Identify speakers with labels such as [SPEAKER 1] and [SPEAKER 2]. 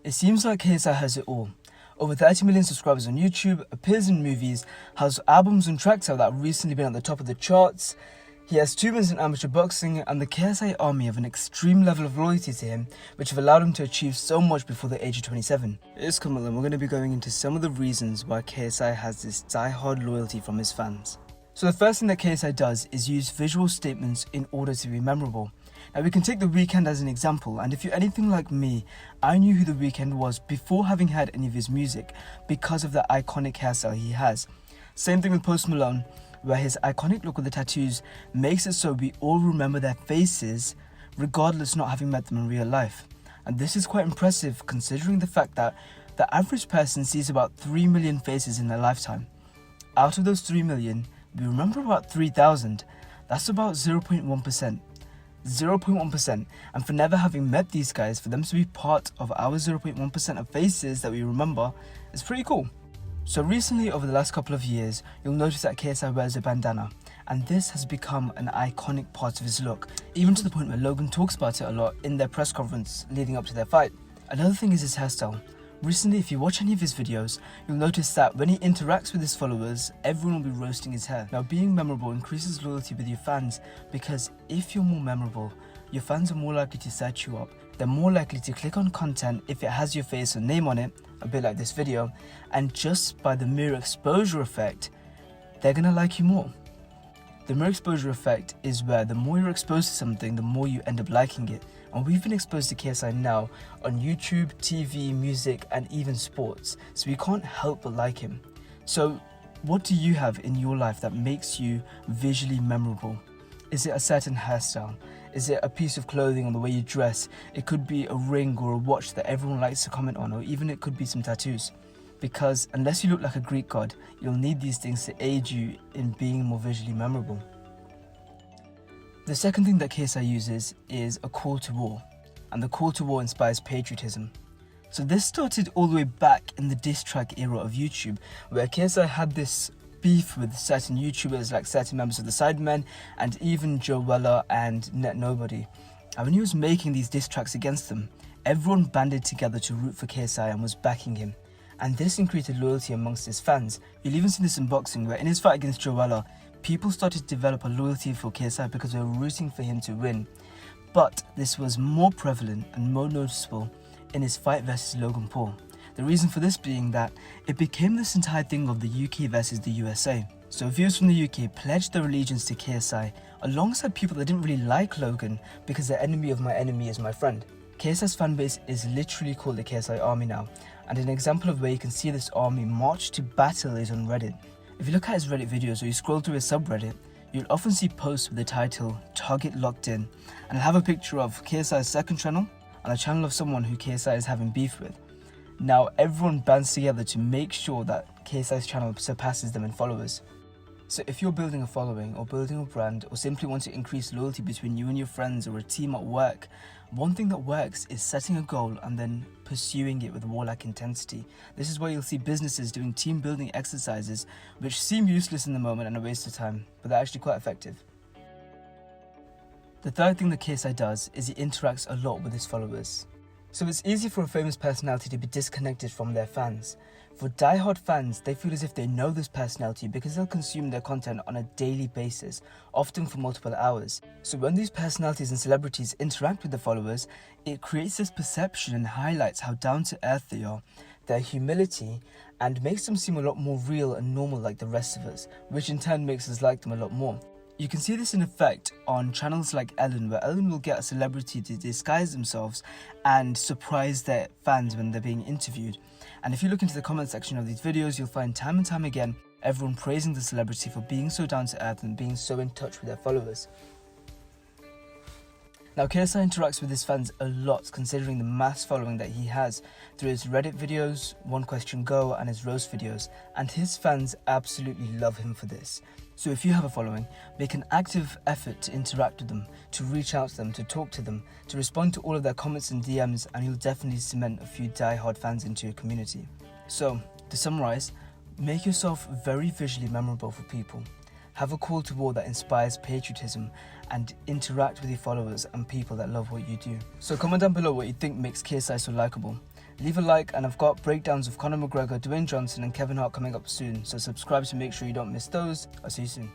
[SPEAKER 1] It seems like KSI has it all. Over 30 million subscribers on YouTube, appears in movies, has albums and tracks out that have recently been at the top of the charts. He has 2 wins in amateur boxing, and the KSI army have an extreme level of loyalty to him, which have allowed him to achieve so much before the age of 27. In this comment, we're going to be going into some of the reasons why KSI has this die-hard loyalty from his fans. So the first thing that KSI does is use visual statements in order to be memorable. Now we can take The Weeknd as an example, and if you're anything like me, I knew who The Weeknd was before having heard any of his music because of the iconic hairstyle he has. Same thing with Post Malone, where his iconic look with the tattoos makes it so we all remember their faces regardless not having met them in real life. And this is quite impressive considering the fact that the average person sees about 3 million faces in their lifetime. Out of those 3 million, we remember about 3,000. That's about 0.1%. 0.1%, and for never having met these guys, for them to be part of our 0.1% of faces that we remember is pretty cool. So recently, over the last couple of years, you'll notice that KSI wears a bandana, and this has become an iconic part of his look, even to the point where Logan talks about it a lot in their press conference leading up to their fight. Another thing is his hairstyle. Recently, if you watch any of his videos, you'll notice that when he interacts with his followers, everyone will be roasting his hair. Now, being memorable increases loyalty with your fans because if you're more memorable, your fans are more likely to search you up. They're more likely to click on content if it has your face or name on it, a bit like this video, and just by the mere exposure effect, they're gonna like you more. The mere exposure effect is where the more you're exposed to something, the more you end up liking it. And we've been exposed to KSI now on YouTube, TV, music, and even sports, so we can't help but like him. So what do you have in your life that makes you visually memorable? Is it a certain hairstyle? Is it a piece of clothing or the way you dress? It could be a ring or a watch that everyone likes to comment on, or even it could be some tattoos. Because unless you look like a Greek god, you'll need these things to aid you in being more visually memorable. The second thing that KSI uses is a call to war, and the call to war inspires patriotism. So this started all the way back in the diss track era of YouTube, where KSI had this beef with certain YouTubers like certain members of the Sidemen and even Joe Weller and Net Nobody. And when he was making these diss tracks against them, everyone banded together to root for KSI and was backing him. And this increased loyalty amongst his fans. You'll even see this in boxing, where in his fight against Joe Weller, people started to develop a loyalty for KSI because they were rooting for him to win. But this was more prevalent and more noticeable in his fight versus Logan Paul. The reason for this being that it became this entire thing of the UK versus the USA. So viewers from the UK pledged their allegiance to KSI alongside people that didn't really like Logan because the enemy of my enemy is my friend. KSI's fanbase is literally called the KSI Army now, and an example of where you can see this army march to battle is on Reddit. If you look at his Reddit videos or you scroll through his subreddit, you'll often see posts with the title Target Locked In, and it'll have a picture of KSI's second channel and a channel of someone who KSI is having beef with. Now everyone bands together to make sure that KSI's channel surpasses them in followers. So if you're building a following or building a brand or simply want to increase loyalty between you and your friends or a team at work, one thing that works is setting a goal and then pursuing it with warlike intensity. This is why you'll see businesses doing team building exercises which seem useless in the moment and a waste of time, but they're actually quite effective. The third thing that KSI does is he interacts a lot with his followers. So it's easy for a famous personality to be disconnected from their fans. For die-hard fans, they feel as if they know this personality because they'll consume their content on a daily basis, often for multiple hours. So when these personalities and celebrities interact with the followers, it creates this perception and highlights how down-to-earth they are, their humility, and makes them seem a lot more real and normal like the rest of us, which in turn makes us like them a lot more. You can see this in effect on channels like Ellen, where Ellen will get a celebrity to disguise themselves and surprise their fans when they're being interviewed. And if you look into the comment section of these videos, you'll find time and time again everyone praising the celebrity for being so down to earth and being so in touch with their followers. Now KSI interacts with his fans a lot considering the mass following that he has through his Reddit videos, One Question Go and his roast videos, and his fans absolutely love him for this. So if you have a following, make an active effort to interact with them, to reach out to them, to talk to them, to respond to all of their comments and DMs, and you'll definitely cement a few die-hard fans into your community. So, to summarize, make yourself very visually memorable for people. Have a call to war that inspires patriotism, and interact with your followers and people that love what you do. So comment down below what you think makes KSI so likable. leave a like, and I've got breakdowns of Conor McGregor, Dwayne Johnson and Kevin Hart coming up soon, so subscribe to make sure you don't miss those. I'll see you soon.